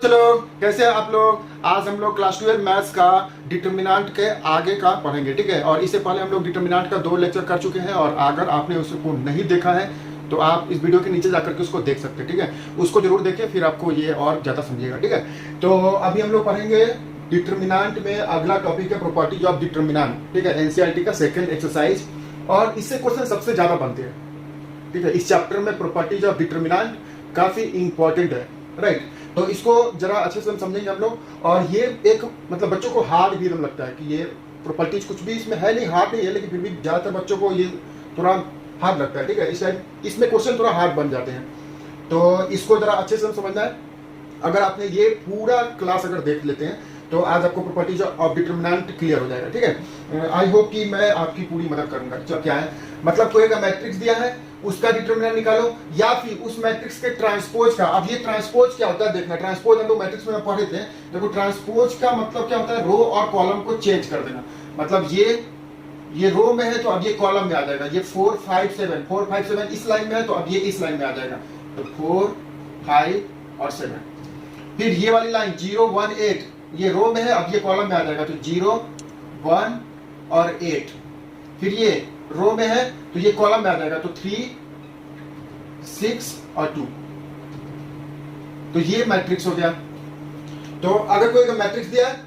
चलो कैसे हैं आप लोग। आज हम लोग क्लास 12 मैथ्स का डिटर्मिनेंट के आगे का पढ़ेंगे, ठीक है। और इससे पहले हम लोग डिटर्मिनेंट का 2 लेक्चर कर चुके हैं, और अगर आपने उसको नहीं देखा है तो आप इस वीडियो के नीचे जाकर के उसको देख सकते हैं, ठीक है। उसको जरूर देखिए, फिर आपको ये और ज़्यादा समझिएगा, ठीक है। तो अभी हम लोग पढ़ेंगे डिटर्मिनेंट में। अगला टॉपिक है प्रॉपर्टीज ऑफ डिटर्मिनेंट, ठीक है। एनसीईआरटी का सेकेंड एक्सरसाइज, और इससे क्वेश्चन सबसे ज़्यादा बनते हैं, ठीक है। इस चैप्टर में प्रॉपर्टीज ऑफ डिटर्मिनेंट काफ़ी इंपॉर्टेंट है, राइट। तो इसको जरा अच्छे से हम समझेंगे हम लोग। और ये एक मतलब बच्चों को हार्ड भी एकदम लगता है कि ये प्रॉपर्टीज कुछ भी इसमें है नहीं, हार्ड नहीं है, लेकिन फिर भी ज़्यादातर बच्चों को ये थोड़ा हार्ड लगता है, ठीक है। इसमें क्वेश्चन थोड़ा हार्ड बन जाते हैं, तो इसको जरा अच्छे से हम समझना है। अगर आपने ये पूरा क्लास अगर देख लेते हैं तो आज आपको प्रॉपर्टीज ऑफ डिटर्मिनेंट क्लियर हो जाएगा, ठीक है। आई होप कि मैं आपकी पूरी मदद करूंगा। चलो क्या है मतलब, कोई का मैट्रिक्स दिया है उसका डिटर्मिनेंट निकालो, या फिर उस मैट्रिक्स के ट्रांसपोज का। अब ये ट्रांसपोज क्या होता है देखना। ट्रांसपोज हम लोग मैट्रिक्स में पढ़े थे। देखो ट्रांसपोज का मतलब क्या होता है, रो और कॉलम को चेंज कर देना। मतलब ये रो में है तो अब ये कॉलम में आ जाएगा। ये 4 5 7 इस लाइन में है तो अब ये इस लाइन में आ जाएगा। तो 4 5 और 7। फिर ये वाली लाइन 0 1 8 ये रो में है, अब ये कॉलम में आ जाएगा। तो 0 1 और 8। फिर ये रो में है तो ये कॉलम में आ जाएगा। तो 3 6 और 2। तो ये मैट्रिक्स हो गया। तो अगर कोई मैट्रिक्स दिया है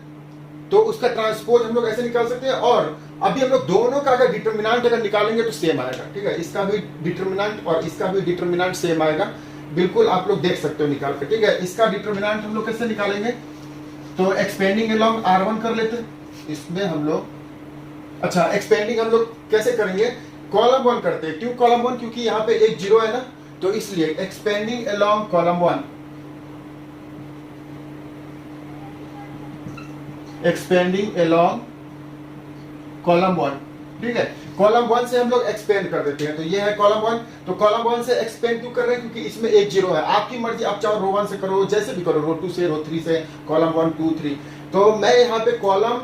तो उसका ट्रांसपोज हम लोग ऐसे निकाल सकते हैं। और अभी हम लोग दोनों का अगर डिटर्मिनेंट अगर निकालेंगे तो सेम आएगा, ठीक है। इसका भी डिटर्मिनेंट और इसका भी डिटर्मिनेंट सेम आएगा। बिल्कुल आप लोग देख सकते हो निकाल के, ठीक है। इसका डिटर्मिनेंट हम लोग कैसे निकालेंगे, तो एक्सपेंडिंग अलोंग R1 कर लेते हैं। इसमें हम लोग अच्छा एक्सपेंडिंग हम लोग कैसे करेंगे, कॉलम 1 करते हैं। क्यों कॉलम 1, क्योंकि यहाँ पे एक 0 है ना, तो इसलिए expanding along column 1, expanding along column 1, ठीक है। कॉलम 1 से हम लोग एक्सपेंड कर देते हैं। तो ये है कॉलम 1। तो कॉलम 1 से एक्सपेंड क्यों कर रहे हैं, क्योंकि इसमें एक 0 है। आपकी मर्जी, आप चाहो रो 1 से करो, जैसे भी करो, रो 2 से, रो 3 से, कॉलम 1 2 3। तो मैं यहाँ पे कॉलम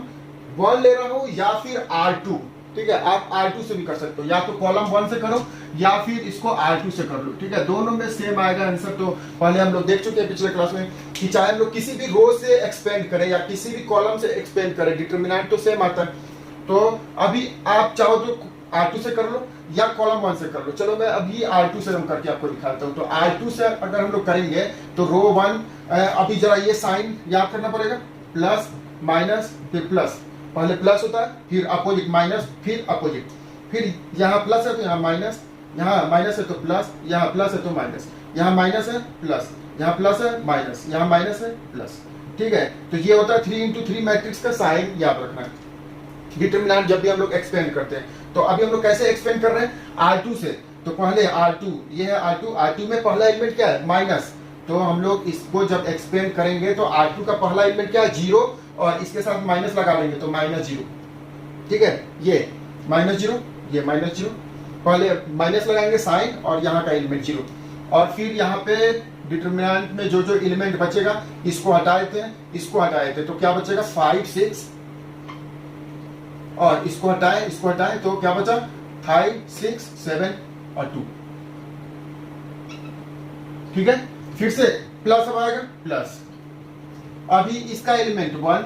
1 ले रहा हूं या फिर R2, ठीक है। आप R2 से भी कर सकते हो, या तो कॉलम 1 से करो या फिर इसको R2 से कर लो, ठीक है। दोनों में सेम आएगा आंसर। तो पहले हम लोग देख चुके हैं पिछले क्लास में कि चाहे हम लोग किसी भी रो से एक्सपेंड करें या किसी भी कॉलम से एक्सपेंड करें, डिटर्मिनेंट तो सेम आता है। तो अभी आप चाहो तो R2 से कर लो या कॉलम 1 से कर लो। चलो मैं अभी R2 से हम करके आपको दिखाता हूं। तो R2 से अगर हम लोग करेंगे तो रो 1, अभी जरा ये साइन याद करना पड़ेगा, प्लस माइनस फिर प्लस। पहले प्लस होता है, फिर अपोजिट माइनस, फिर अपोजिट। फिर यहाँ प्लस है तो यहाँ माइनस, यहाँ माइनस है तो प्लस, यहाँ प्लस है तो माइनस, यहाँ माइनस है प्लस, यहाँ प्लस है माइनस, यहाँ माइनस है प्लस, ठीक है। तो ये होता है 3 × 3 मैट्रिक्स का साइन याद रखना है डिटर्मिनेंट जब भी हम लोग एक्सपेंड करते हैं। तो अभी हम लोग कैसे एक्सपेंड कर रहे हैं, R2 से। तो पहले R2, ये है R2 में पहला एलिमेंट क्या है, माइनस। तो हम लोग इसको जब एक्सपेंड करेंगे तो R2 का पहला एलिमेंट क्या है, 0, और इसके साथ माइनस लगा लेंगे तो -0, ठीक है। ये -0, ये -0, पहले माइनस लगाएंगे साइन और यहाँ का एलिमेंट 0। और फिर यहाँ पे डिटर्मिनेंट में जो जो एलिमेंट बचेगा इसको हटा देते हैं, इसको हटा देते हैं। तो क्या बचेगा 5 6, और इसको हटाएं तो क्या बचा 5 6 7 और 2, ठीक है। फिर से प्लस अब आएगा प्लस। अभी इसका एलिमेंट 1,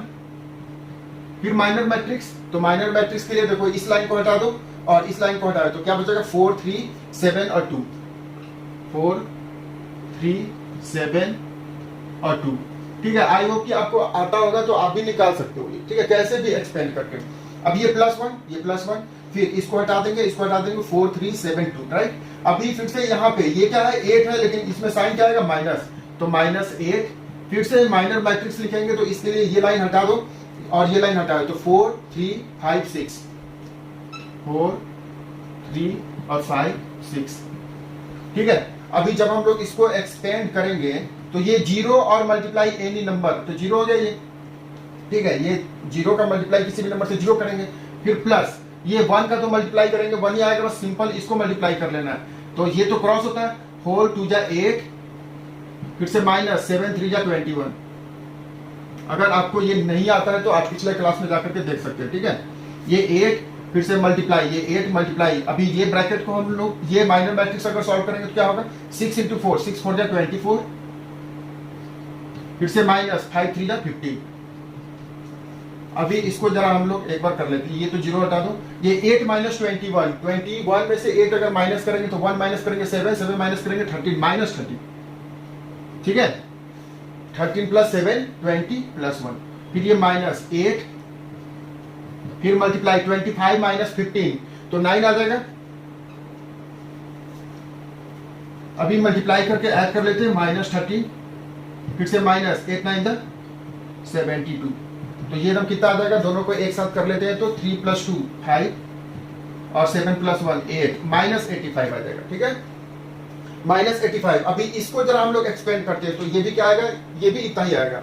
फिर माइनर मैट्रिक्स। तो माइनर मैट्रिक्स के लिए देखो इस लाइन को हटा दो और इस लाइन को हटा दो, तो क्या बचेगा 4 3 7 और 2, 4 3 7 और 2, ठीक है। आई होप कि आपको आता होगा तो आप भी निकाल सकते हो, ठीक है, कैसे भी एक्सपेंड करके। अब ये +1, ये +1, फिर इसको हटा देंगे, इसको हटा देंगे, 4 3 7 2, राइट। अभी फिर से यहाँ पे ये क्या है 8 है, लेकिन इसमें साइन क्या आएगा माइनस, तो -8। फिर से माइनर मैट्रिक्स लिखेंगे तो इसके लिए ये लाइन हटा दो और ये लाइन हटा दो। तो 4 3 5 6, 4 3 और 5 6, ठीक है। अभी जब हम लोग इसको एक्सपेंड करेंगे तो ये 0 और मल्टीप्लाई एनी नंबर, तो 0 हो गया ये, ठीक है। ये 0 का मल्टीप्लाई किसी भी नंबर से 0 करेंगे। फिर प्लस ये 1 का तो मल्टीप्लाई करेंगे 1 ही आएगा, बस सिंपल इसको मल्टीप्लाई कर लेना है। तो ये तो क्रॉस होता है, 4 2 जा 8, फिर से माइनस 7 3 जा 21। अगर आपको ये नहीं आता है तो आप पिछले क्लास में जाकर के देख सकते हैं, ठीक है। ये 8 फिर से मल्टीप्लाई, ये 8 मल्टीप्लाई। अभी ये ब्रैकेट को हम लोग ये माइनर मैट्रिक्स अगर सॉल्व करेंगे तो क्या होगा 6 × 4, 6 4 जा 24, फिर से माइनस 5 3 15। अभी इसको जरा हम लोग एक बार कर लेते हैं, ये तो जीरो हटा दो, ये 8 माइनस 21, 21 में से 8 अगर माइनस करेंगे तो 1 माइनस करेंगे 7, 7 माइनस करेंगे 13, माइनस 13। ठीक है, 13 प्लस 7 20 प्लस 1, फिर ये माइनस 8, फिर मल्टीप्लाई 25 माइनस 15 तो 9 आ जाएगा। अभी मल्टीप्लाई करके ऐड कर लेते हैं, माइनस 13, फिर से माइनस 8 9 72, तो ये एकदम कितना आ जाएगा, दोनों को एक साथ कर लेते हैं तो 3 प्लस 2 5 और 7 प्लस 1 8, माइनस 85 आ जाएगा। ठीक है, माइनस 85। अभी इसको जरा हम लोग एक्सपेंड करते हैं तो ये भी क्या आएगा, ये भी इतना ही आएगा।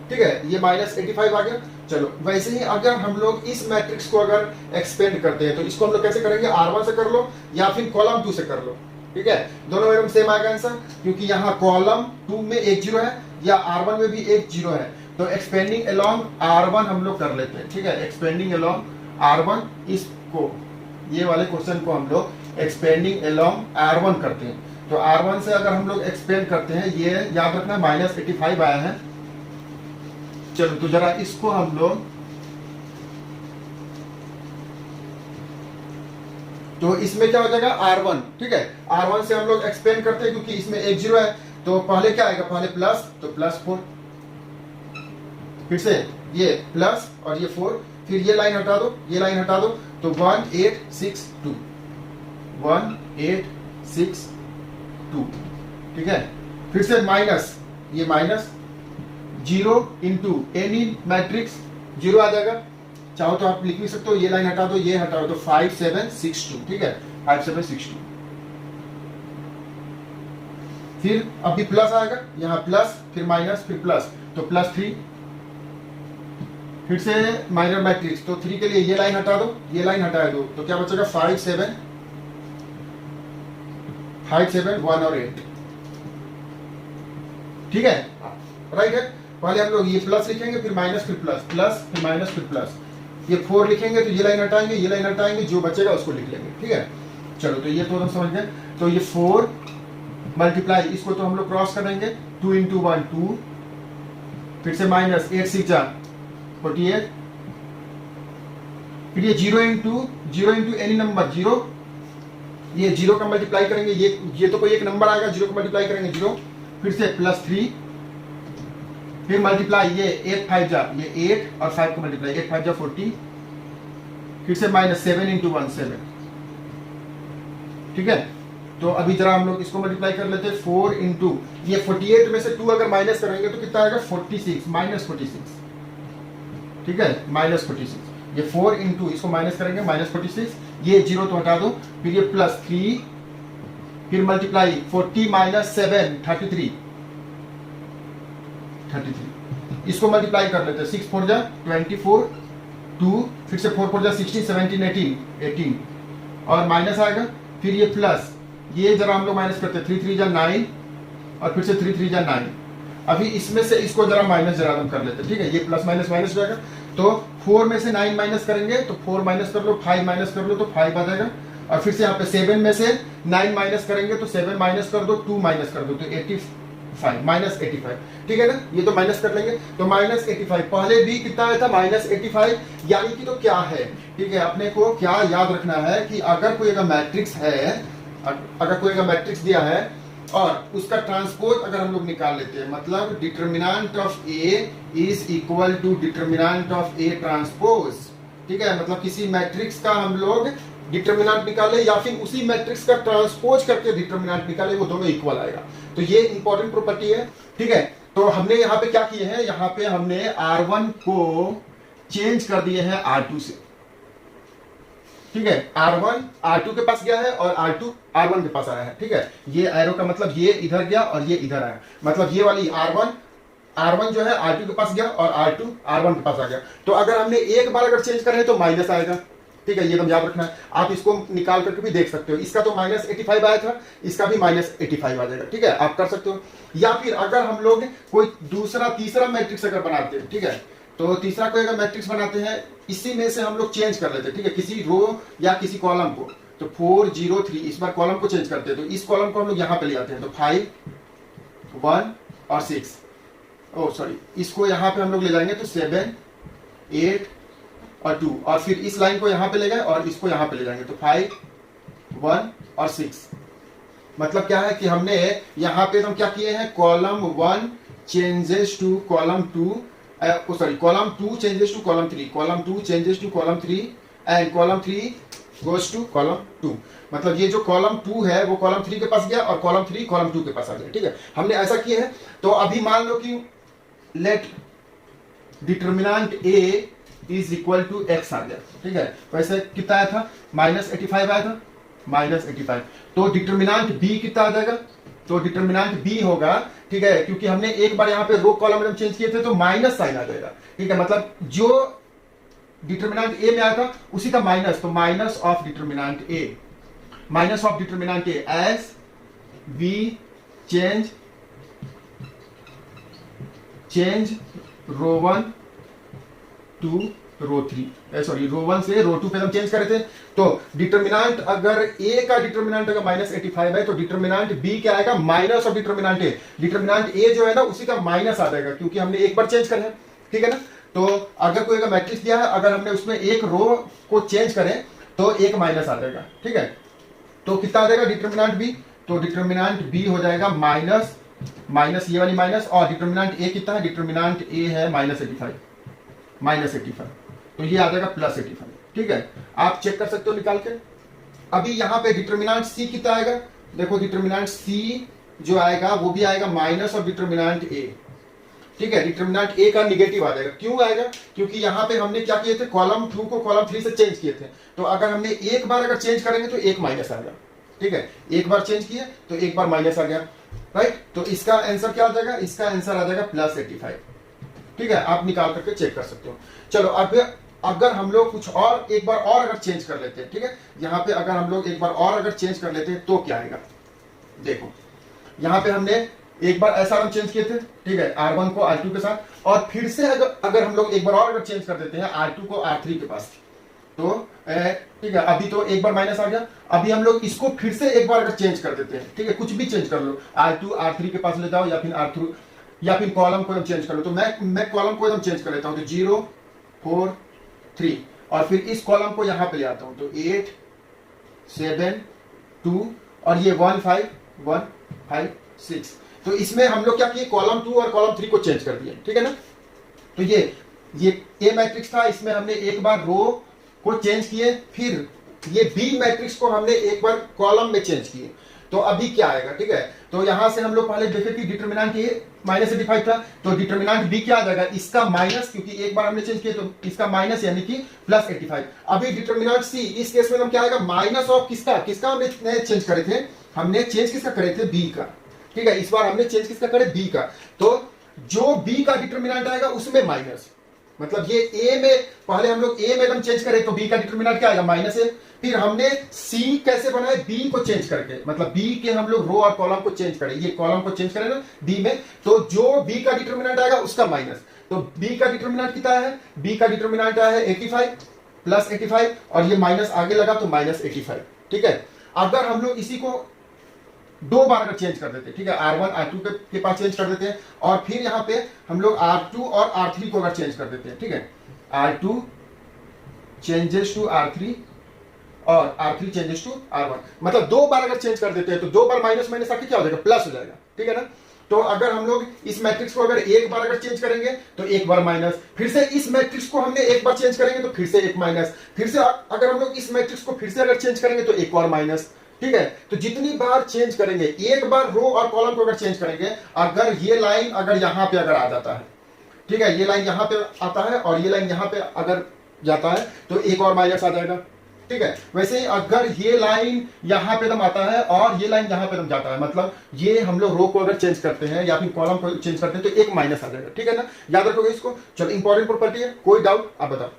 ठीक है, ये माइनस 85 आ गया। चलो वैसे ही अगर हम लोग इस मैट्रिक्स को अगर एक्सपेंड करते हैं तो इसको हम लोग कैसे करेंगे, R1 से कर लो या फिर कॉलम 2 से कर लो। ठीक है, दोनों एकदम सेम आएगा आंसर, क्योंकि यहाँ कॉलम 2 में एक जीरो है या R1 में भी एक जीरो है, तो एक्सपेंडिंग अलोंग R1 हम लोग कर लेते हैं। ठीक है, एक्सपेंडिंग अलोंग R1, इसको ये वाले क्वेश्चन को हम लोग एक्सपेंडिंग अलोंग R1 करते हैं। तो R1 से अगर हम लोग एक्सपेंड करते हैं, ये याद रखना माइनस 85 आया है। चलो तो जरा इसको हम लोग, तो इसमें क्या हो जाएगा R1। ठीक है, R1 से हम लोग एक्सपेंड करते हैं क्योंकि इसमें एक जीरो है, तो पहले क्या आएगा, पहले प्लस, तो प्लस 4, फिर से ये प्लस और ये 4, फिर ये लाइन हटा दो, ये लाइन हटा दो, तो 1862, 1862। ठीक है, फिर से माइनस, ये माइनस 0 इंटू एनी मैट्रिक्स 0 आ जाएगा, चाहो तो आप लिख भी सकते हो, ये लाइन हटा दो, ये हटा दो, तो 5762। ठीक है, 5762। फिर अभी प्लस आएगा, यहाँ प्लस, फिर माइनस, फिर प्लस, तो प्लस 3, फिर से माइनर मैट्रिक्स, तो 3 के लिए ये लाइन हटा दो, ये लाइन हटा दो, तो क्या बचेगा 5 7 1 और 8। ठीक है, राइट है। पहले हम लोग ये प्लस लिखेंगे, फिर माइनस, फिर प्लस, प्लस फिर माइनस, फिर प्लस, ये 4 लिखेंगे तो ये लाइन हटाएंगे, ये लाइन हटाएंगे, जो बचेगा उसको लिख लेंगे। ठीक है, चलो तो ये तो हम समझ गए। तो ये 4 मल्टीप्लाई, इसको तो हम लोग क्रॉस करेंगे, 2 इंटू 1 2, फिर से माइनस 8 6 48, फिर ये 0 इंटू एनी नंबर 0, ये 0 का मल्टीप्लाई करेंगे, ये तो कोई एक नंबर आएगा, 0 का मल्टीप्लाई करेंगे 0, फिर से प्लस 3, फिर मल्टीप्लाई, ये 8 5 ये 8 और 5 को मल्टीप्लाई, 8 5 40, फिर से माइनस 7 इंटू 1 7। ठीक है, तो अभी जरा हम लोग इसको मल्टीप्लाई कर लेते हैं, 4 इंटू ये 48 में से 2 अगर माइनस करेंगे तो कितना आएगा, 46, माइनस 46। ठीक है, माइनस 46, ये 4 इंटू इसको माइनस करेंगे, माइनस 46, ये 0 तो हटा दो, फिर ये प्लस 3, फिर मल्टीप्लाई 40 माइनस 7 33, इसको मल्टीप्लाई कर लेते हैं, 6 4 24 2, फिर से 4 4 16 17 18 और माइनस आएगा, फिर ये प्लस, ये जरा हम लोग माइनस करते हैं, 3 3 9 और फिर से 3 3 9। अभी इसमें से इसको जरा माइनस जरा हम कर लेते हैं। ठीक है, ये प्लस माइनस माइनस हो जाएगा, तो 4 में से 9 माइनस करेंगे तो 4 माइनस कर लो, 5 माइनस कर लो तो 5 आ जाएगा, और फिर से यहाँ पे 7 में से 9 माइनस करेंगे तो 7 माइनस कर दो, 2 माइनस कर दो, तो 85, माइनस 85। ठीक है ना, ये तो माइनस कर लेंगे, तो माइनस 85, पहले भी कितना आया था, माइनस 85, यानी कि तो क्या है। ठीक है, अपने को क्या याद रखना है कि अगर कोई अगर मैट्रिक्स है, अगर कोई अगर मैट्रिक्स दिया है और उसका ट्रांसपोज अगर हम लोग निकाल लेते हैं, मतलब determinant of A is equal to determinant of A transpose. ठीक है, मतलब किसी मैट्रिक्स का हम लोग डिटर्मिनेंट निकाले या फिर उसी मैट्रिक्स का ट्रांसपोज करके डिटर्मिनेंट निकाले, वो दोनों इक्वल आएगा। तो ये इंपॉर्टेंट प्रॉपर्टी है। ठीक है, तो हमने यहाँ पे क्या किए हैं, यहाँ पे हमने R1 को चेंज कर दिए हैं R2 से। ठीक है, R1 R2 के पास गया है और R2 R1 के पास आया है। ठीक है, ये एरो का मतलब ये इधर गया और ये इधर आया, मतलब ये वाली R1 जो है R2 के पास गया और R2 R1 के पास आ गया। तो अगर हमने एक बार अगर चेंज करें तो माइनस आएगा। ठीक है, ये एकदम याद रखना है, आप इसको निकाल करके भी देख सकते हो, इसका तो माइनस 85 आया था, इसका भी माइनस 85 आ जाएगा। ठीक है, आप कर सकते हो, या फिर अगर हम लोग कोई दूसरा तीसरा मैट्रिक्स अगर बनाते हैं, ठीक है, तो तीसरा कोई अगर मैट्रिक्स बनाते हैं, इसी में से हम लोग चेंज कर लेते हैं। ठीक है, किसी रो या किसी कॉलम को, तो 4 0 3 इस बार कॉलम को चेंज करते हैं, तो इस कॉलम को हम लोग यहाँ पे ले आते हैं, तो 5 1 और 6 ओ सॉरी, इसको यहाँ पे हम लोग ले जाएंगे तो 7, 8 और 2, और फिर इस लाइन को यहाँ पे ले गए और इसको यहाँ पे ले जाएंगे तो 5, 1 और 6। मतलब क्या है कि हमने यहाँ पे हम क्या किए हैं, column 1 changes to column 2, sorry column 2 changes to column 3, column 2 changes to column 3 and column 3 goes to column 2। मतलब ये जो कॉलम 2 है वो कॉलम 3 के पास गया और कॉलम 3 कॉलम 2 के पास आ गया। ठीक है, हमने ऐसा किया है। तो अभी मान लो कि let determinant A is equal to X आ गया। ठीक है, वैसे कितना आया था, -85 आया था, -85। तो डिटर्मिनेंट बी कितना आ जाएगा, तो डिटर्मिनेंट बी होगा, ठीक है, क्योंकि हमने एक बार यहाँ पे रो कॉलम में चेंज किए थे तो माइनस साइन आ जाएगा। ठीक है, मतलब जो डिटर्मिनेंट ए में आया था उसी का माइनस, तो minus of determinant A, minus of determinant A as we change row 1 to row 3, sorry row 1 से रो 2 पे हम चेंज करे थे। तो डिटर्मिनेंट अगर ए का डिटर्मिनेंट अगर -85 है तो डिटर्मिनेंट बी क्या आएगा, minus of determinant A. Determinant A जो है ना उसी का माइनस आ जाएगा क्योंकि हमने एक बार चेंज करे हैं। ठीक है ना, तो अगर कोई अगर मैट्रिक्स दिया है, अगर हमने उसमें एक रो को चेंज करें तो एक माइनस आ जाएगा। ठीक है, तो कितना आ जाएगा डिटर्मिनेंट बी, तो डिटर्मिनेंट बी हो जाएगा माइनस माइनस ये वाली माइनस, और डिटर्मिनेंट ए कितना है, डिटर्मिनेंट ए है -85, तो ये आ जाएगा +85। ठीक है, आप चेक कर सकते हो निकाल के। अभी यहाँ पे डिटर्मिनेंट सी कितना आएगा, देखो डिटर्मिनेंट सी जो आएगा वो भी आएगा माइनस ऑफ डिटर्मिनेंट ए। ठीक है, डिटर्मिनेंट ए का निगेटिव आ जाएगा। क्यों आएगा, क्योंकि यहाँ पे हमने क्या किए थे, कॉलम 2 को कॉलम 3 से चेंज किए थे। तो अगर हमने एक बार अगर चेंज करेंगे तो एक माइनस आ गया। ठीक है, एक बार चेंज किए तो एक बार माइनस आ गया, राइट। तो इसका आंसर क्या आ जाएगा, इसका आंसर आ जाएगा +85। ठीक है, आप निकाल करके चेक कर सकते हो। चलो अब अगर हम लोग कुछ और एक बार और अगर चेंज कर लेते हैं, ठीक है, यहाँ पे अगर हम लोग एक बार और अगर चेंज कर लेते हैं तो क्या आएगा, देखो यहाँ पे हमने एक बार ऐसा हम चेंज किए थे। ठीक है, R1 को R2 के साथ, और फिर से अगर हम लोग एक बार और अगर चेंज कर देते हैं R2 को R3 के पास, तो ठीक है, अभी तो एक बार माइनस आ गया। अभी हम लोग इसको फिर से एक बार अगर चेंज कर देते हैं, ठीक है, कुछ भी चेंज कर लो, R2 R3 के पास ले जाओ या फिर R3 या फिर कॉलम को हम चेंज कर लो। तो मैं कॉलम को एकदम चेंज कर लेता हूं, तो 0 4 3, और फिर इस कॉलम को यहां पे ले आता हूं, तो 8 7 2 और ये 1 5 1 5 6। तो इसमें हम लोग क्या किए, कॉलम 2 और कॉलम 3 को चेंज कर दिए। ठीक है ना, तो ये ए मैट्रिक्स था, इसमें हमने एक बार रो को चेंज किए, फिर ये बी मैट्रिक्स को हमने एक बार कॉलम में चेंज किए। तो अभी क्या आएगा, ठीक है, तो यहां से हम लोग पहले देखे कि डिटर्मिनेंट ए -85 था, तो डिटर्मिनेंट बी क्या आ जाएगा, इसका माइनस, क्योंकि एक बार हमने चेंज किया तो इसका माइनस यानी कि +85। अभी डिटर्मिनेंट सी, इस केस में हम क्या आएगा, माइनस ऑफ किसका हमने चेंज करे थे, हमने चेंज किसका करे थे, बी का। ठीक है, इस बार हमने चेंज किसका करे, बी का। तो जो बी का डिटर्मिनेंट आएगा उसमें माइनस, मतलब ये ए में पहले हम लोग ए में एकदम चेंज करें तो बी का डिटर्मिनेंट क्या आएगा, -1। फिर हमने सी कैसे बनाए, बी को चेंज करके, मतलब बी के हम लोग रो और कॉलम को चेंज करें, ये कॉलम को चेंज करें ना बी में, तो जो बी का डिटर्मिनेंट आएगा उसका माइनस। तो बी का डिटर्मिनेंट कितना है, बी का डिटर्मिनेंट आया है 85 +85, और ये माइनस आगे लगा तो -85। ठीक है, अगर हम लोग इसी को दो बार अगर चेंज कर देते, ठीक है, R1 R2 के पास चेंज कर देते हैं, और फिर यहाँ पे हम लोग R2 और R3 को अगर चेंज कर देते हैं, ठीक है, R2 चेंजेस टू R3 और R3 चेंजेस टू R1, मतलब दो बार अगर चेंज कर देते हैं तो दो बार माइनस माइनस आके क्या हो जाएगा, प्लस हो जाएगा। ठीक है ना, तो अगर हम लोग इस मैट्रिक्स को अगर एक बार अगर चेंज करेंगे तो एक बार माइनस, फिर से इस मैट्रिक्स को हमने एक बार चेंज करेंगे तो फिर से एक माइनस, फिर से अगर हम लोग इस मैट्रिक्स को फिर से अगर चेंज करेंगे तो एक और माइनस। ठीक है, तो जितनी बार चेंज करेंगे, एक बार रो और कॉलम को अगर चेंज करेंगे, अगर ये लाइन अगर यहां पे अगर आ जाता है, ठीक है, ये लाइन यहां पे आता है और ये लाइन यहां पे अगर जाता है तो एक और माइनस आ जाएगा। ठीक है, वैसे ही अगर ये लाइन यहां पे दम आता है और ये लाइन यहां पे दम जाता है, मतलब ये हम लोग रो को अगर चेंज करते हैं या फिर कॉलम को चेंज करते हैं तो एक माइनस आ जाएगा। ठीक है ना, याद रखोगे इसको। चलो, इंपॉर्टेंट प्रॉपर्टी है, कोई डाउट आप बताओ।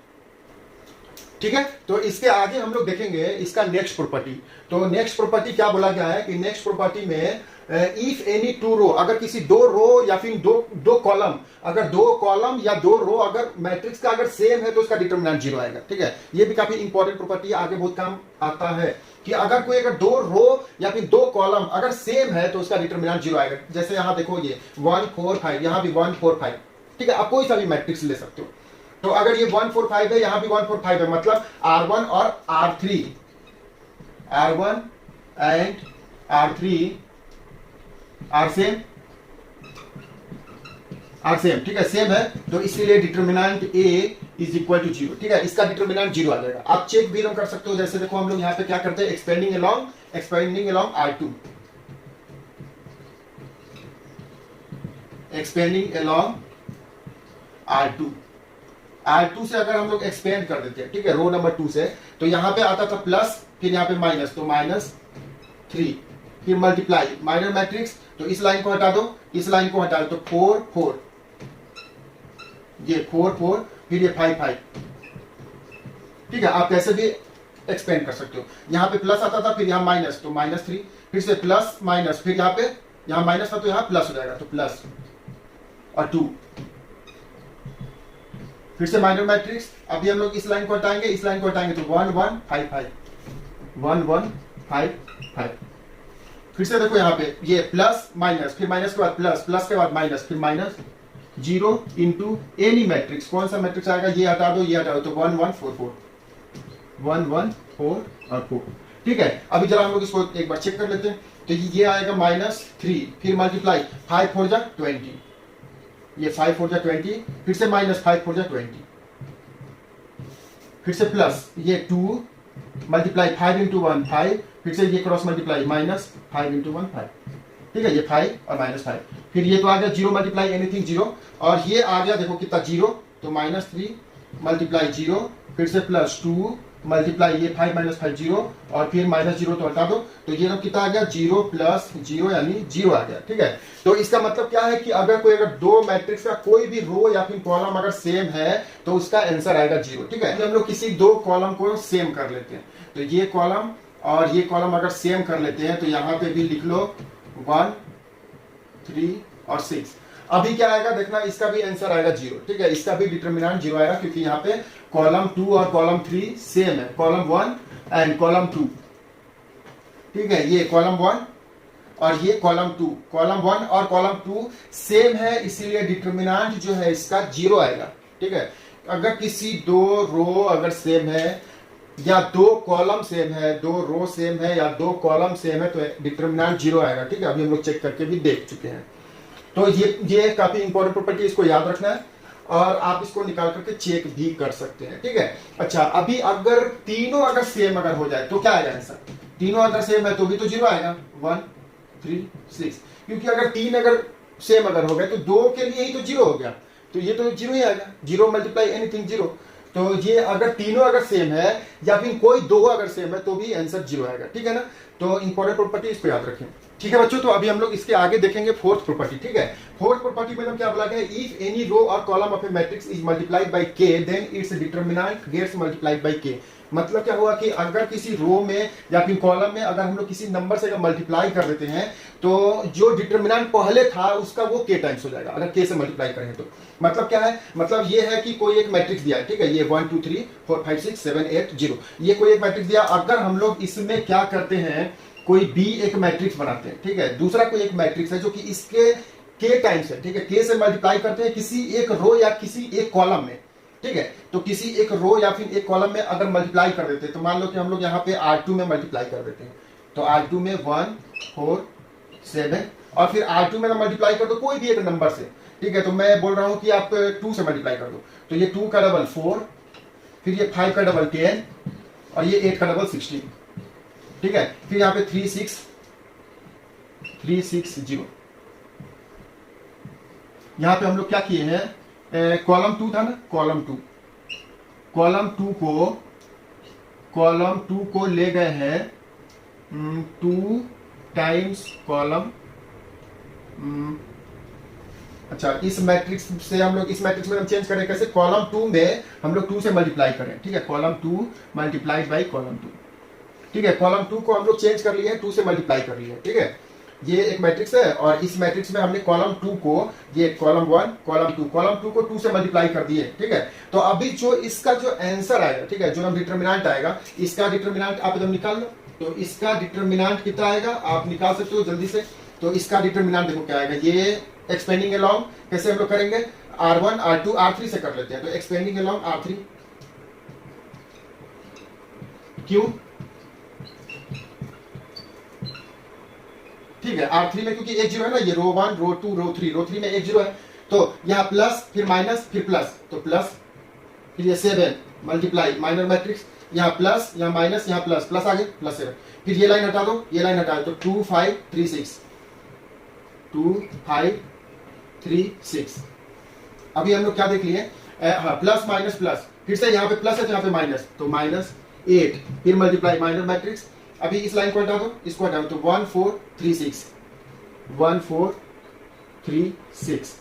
ठीक है, तो इसके आगे हम लोग देखेंगे इसका नेक्स्ट प्रॉपर्टी। तो नेक्स्ट प्रॉपर्टी क्या बोला गया है कि नेक्स्ट प्रॉपर्टी में इफ एनी टू रो, अगर किसी दो रो या फिर दो कॉलम, अगर दो कॉलम या दो रो अगर मैट्रिक्स का अगर सेम है तो उसका डिटरमिनेंट जीरो आएगा। ठीक है, ये भी काफी इंपॉर्टेंट प्रॉपर्टी आगे बहुत काम आता है कि अगर कोई अगर दो रो या फिर दो कॉलम अगर सेम है तो उसका डिटरमिनेंट जीरो आएगा। जैसे यहां देखो ये 1 4 5, यहां भी 1 4 5। ठीक है, आप कोई सा भी मैट्रिक्स ले सकते हो। तो अगर ये 1 4 5 है, यहां भी 1 4 5 है, मतलब R1 और R3, R1 and R3 are same, ठीक है, सेम है, तो इसलिए determinant A is equal to zero. ठीक है, इसका डिटरमिनेंट जीरो आ जाएगा। आप चेक भी कर सकते हो, जैसे देखो हम लोग यहाँ पे क्या करते हैं, expanding along R2, expanding along R2 से अगर हम लोग एक्सपेंड कर देते हैं, ठीक है, रो नंबर 2 से, तो यहां पे आता था प्लस, फिर यहाँ पे माइनस, तो -3, फिर मल्टीप्लाई, माइनर मैट्रिक्स, तो इस लाइन को हटा दो, इस लाइन को हटा दो, तो 4 4, ये 4 4, फिर ये 5 5। ठीक है, आप कैसे भी एक्सपेंड कर सकते हो। यहाँ पे प्लस आता था, फिर यहाँ माइनस, तो -3, फिर से प्लस माइनस, फिर यहाँ पे यहाँ माइनस था तो यहाँ प्लस हो जाएगा, तो प्लस और 2, फिर से माइनर मैट्रिक्स। अभी हम लोग इस लाइन को हटाएंगे, इस लाइन को हटाएंगे, तो 1 1 5 5, 1 1 5 5। फिर से देखो यहाँ पे ये प्लस माइनस, फिर माइनस के बाद प्लस, प्लस के बाद माइनस, फिर माइनस 0 इंटू एनी मैट्रिक्स, कौन सा मैट्रिक्स आएगा, ये हटा दो, ये हटा दो, तो 1 1 4 4, 1 1 4 और 4। ठीक है, अभी जरा हम लोग इसको एक बार चेक कर लेते हैं। तो ये आएगा -3, फिर मल्टीप्लाई 5 4 जा 20, ये 5 4 जा 20, फिर से माइनस 5 4 जा 20, फिर से प्लस, ये 2 मल्टीप्लाई 5 इंटू 1 5, फिर से ये क्रॉस मल्टीप्लाई -5 इंटू 1 5। ठीक है, ये 5 और -5, फिर ये तो आ गया 0 मल्टीप्लाई एनीथिंग 0, और ये आ गया देखो कितना 0, तो -3 मल्टीप्लाई 0, फिर से +2 मल्टीप्लाई ये 5 -5 0, और फिर -0 तो हटा दो, तो ये कितना आ गया 0 + 0 यानी 0 आ गया। ठीक है, तो इसका मतलब क्या है कि अगर कोई अगर दो मैट्रिक्स का कोई भी रो या फिर कॉलम अगर सेम है तो उसका आंसर आएगा 0। ठीक है, हम लोग किसी दो कॉलम को सेम कर लेते हैं, तो ये कॉलम और ये कॉलम अगर सेम कर लेते हैं, तो यहाँ पे भी लिख लो 1 3 और 6। अभी क्या आएगा देखना, इसका भी आंसर आएगा 0। ठीक है, इसका भी डिटरमिनेंट 0 आएगा, क्योंकि यहाँ पे कॉलम 2 और कॉलम 3 सेम है, कॉलम 1 एंड कॉलम 2। ठीक है, ये कॉलम 1 और ये कॉलम 2, कॉलम 1 और कॉलम 2 सेम है, इसीलिए डिटरमिनेंट जो है इसका 0 आएगा। ठीक है, अगर किसी दो रो अगर सेम है या दो कॉलम सेम है, दो रो सेम है या दो कॉलम सेम है, तो डिटरमिनेंट 0 आएगा। ठीक है, अभी हम लोग चेक करके भी देख चुके हैं। तो ये काफी इंपॉर्टेंट प्रॉपर्टी, इसको याद रखना है और आप इसको निकाल करके चेक भी कर सकते हैं। ठीक है, अच्छा, अभी अगर तीनों अगर सेम अगर हो जाए तो क्या आएगा आंसर, तीनों अगर सेम है तो भी तो 0 आएगा, 1 3 6, क्योंकि अगर 3 अगर सेम अगर हो गए तो 2 के लिए ही तो 0 हो गया, तो ये तो 0 ही आएगा, 0 मल्टीप्लाई एनीथिंग 0। तो ये अगर तीनों अगर सेम है या फिर कोई दो अगर सेम है तो भी आंसर 0 आएगा। ठीक है ना, तो इंपॉर्टेंट प्रॉपर्टी इसको याद रखें। ठीक है बच्चों, तो अभी हम लोग इसके आगे देखेंगे फोर्थ प्रॉपर्टी। ठीक है, फोर्थ प्रॉपर्टी में हम क्या बोला गया, इफ एनी रो और column of a matrix is multiplied by k then its determinant gets multiplied by k। मतलब क्या हुआ कि अगर किसी रो में या फिर कॉलम में अगर हम लोग किसी नंबर से अगर मल्टीप्लाई कर देते हैं तो जो डिटरमिनेंट पहले था उसका वो k टाइम्स हो जाएगा, अगर k से मल्टीप्लाई करें तो। मतलब क्या है, मतलब ये है कि कोई एक मैट्रिक्स दिया है, ठीक है, ये 1 2 3 4 5 6 7 8 0, ये कोई एक मैट्रिक्स दिया। अगर हम लोग इसमें क्या करते हैं, कोई b एक मैट्रिक्स बनाते हैं, ठीक है, दूसरा कोई एक मैट्रिक्स है जो कि इसके k टाइम्स है, ठीक है, k से मल्टीप्लाई करते हैं किसी एक रो या किसी एक कॉलम में। ठीक है, तो किसी एक रो या फिर एक कॉलम में अगर मल्टीप्लाई कर देते हैं, तो मान लो कि हम लोग यहाँ पे R2 में मल्टीप्लाई कर देते हैं, तो R2 में 1 4 7, और फिर R2 में मल्टीप्लाई कर दो कोई भी एक नंबर से। ठीक है, तो मैं बोल रहा हूँ कि आप 2 से मल्टीप्लाई कर दो, तो ये 2 का डबल 4, फिर ये 5 का डबल 10, और ये 8 का डबल 16। ठीक है, फिर यहाँ पे 3 6 0। यहाँ पे हम लोग क्या किए हैं, कॉलम 2 था ना, कॉलम 2 को ले गए हैं 2 टाइम्स कॉलम। अच्छा, इस मैट्रिक्स से हम लोग इस मैट्रिक्स में हम चेंज करें कैसे, कॉलम 2 में हम लोग 2 से मल्टीप्लाई करें। ठीक है, कॉलम 2 मल्टीप्लाइड बाई कॉलम 2। ठीक है, कॉलम 2 को हम लोग चेंज कर लिए, 2 से मल्टीप्लाई कर लिए। ठीक है, ये एक मैट्रिक्स है और इस मैट्रिक्स में हमने कॉलम 2 को, ये कॉलम 1 कॉलम 2 को 2 से मल्टीप्लाई कर दिए, ठीक है। तो अभी जो इसका जो आंसर आएगा, ठीक है, जो हम डिटर्मिनेंट आएगा, इसका डिटर्मिनेंट आप एकदम निकाल लो। तो इसका डिटर्मिनेंट कितना आएगा आप निकाल सकते हो जल्दी से। तो इसका डिटर्मिनेंट देखो क्या आएगा, ये एक्सपेंडिंग अलोंग कैसे हम लोग करेंगे, R1 R2 R3 से कर लेते हैं। तो एक्सपेंडिंग अलोंग R3, क्यों, ठीक है, R3 में क्योंकि एक जीरो है ना, ये रो 1 रो 2 रो 3, रो 3 में एक जीरो है, तो यहाँ प्लस फिर माइनस फिर प्लस, तो प्लस फिर ये 7 मल्टीप्लाई माइनर मैट्रिक्स, यहाँ प्लस यहाँ माइनस यहाँ प्लस, प्लस आगे प्लस 7, फिर ये लाइन हटा दो, ये लाइन हटा दो, तो 2 5 3 6, 2 5 3 6। अभी हम लोग क्या देख लिए, हाँ प्लस माइनस प्लस, फिर से यहाँ पे प्लस है तो यहाँ पे माइनस, तो -8 फिर मल्टीप्लाई माइनर मैट्रिक्स। अभी इस लाइन को हटा दो, इसको हटा दो, तो 1 4 3 6, 1 4 3 6।